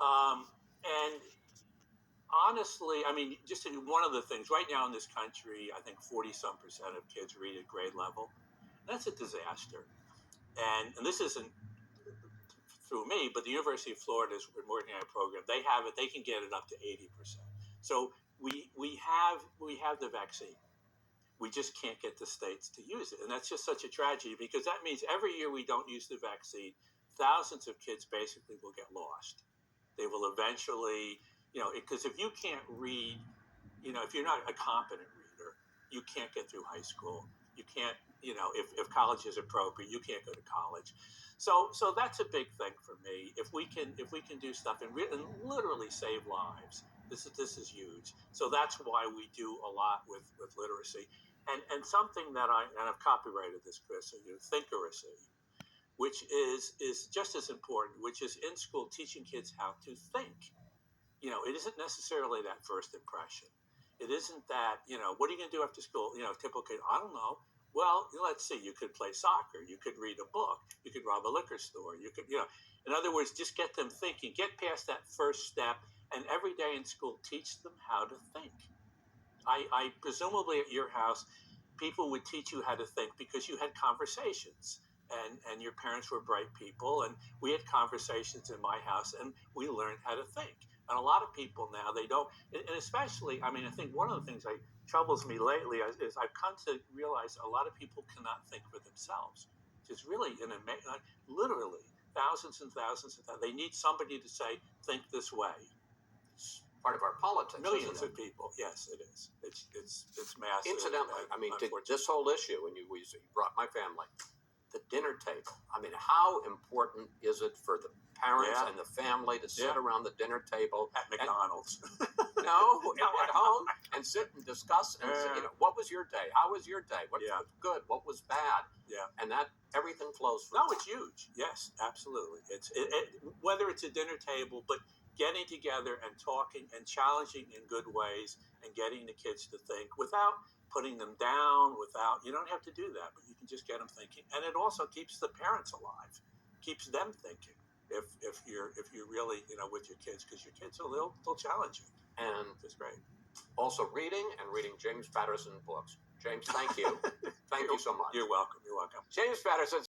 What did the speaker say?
And honestly, I mean, just one of the things right now in this country, I think 40-some% of kids read at grade level. That's a disaster. And this isn't through me, but the University of Florida is working on a program. They have it; they can get it up to 80%. So we have the vaccine. We just can't get the states to use it, and that's just such a tragedy because that means every year we don't use the vaccine, thousands of kids basically will get lost. They will eventually, because if you can't read, if you're not a competent reader, you can't get through high school. You can't, if college is appropriate, you can't go to college. So that's a big thing for me. If we can do stuff and literally save lives, this is huge. So that's why we do a lot with literacy, and something that I've copyrighted this, Chris, Thinkery, which is just as important, which is in school teaching kids how to think. It isn't necessarily that first impression. It isn't that, what are you going to do after school? Typical kid, I don't know. Well, let's see, you could play soccer, you could read a book, you could rob a liquor store, you could, in other words, just get them thinking, get past that first step, and every day in school, teach them how to think. I presumably at your house, people would teach you how to think because you had conversations. And your parents were bright people, and we had conversations in my house, and we learned how to think. And a lot of people now, they don't, and especially, I think one of the things that troubles me lately is I've come to realize a lot of people cannot think for themselves, which is really literally thousands and thousands of thousands. They need somebody to say, think this way. It's part of our politics. Millions of people. Yes, it is. It's massive. Incidentally, this whole issue, and you brought my family, the dinner table. How important is it for the parents and the family to sit around the dinner table at McDonald's? No, at home, and sit and discuss and say, what was your day? How was your day? What was good? What was bad? Yeah, and that everything flows from. No, it's huge. Yes, absolutely. It's whether it's a dinner table, but getting together and talking and challenging in good ways and getting the kids to think without putting them down, you don't have to do that, but you can just get them thinking. And it also keeps the parents alive, keeps them thinking if you're really, with your kids, because your kids they'll challenge you. And it's great. Also reading James Patterson books. James, thank you. Thank you so much. You're welcome. James Patterson.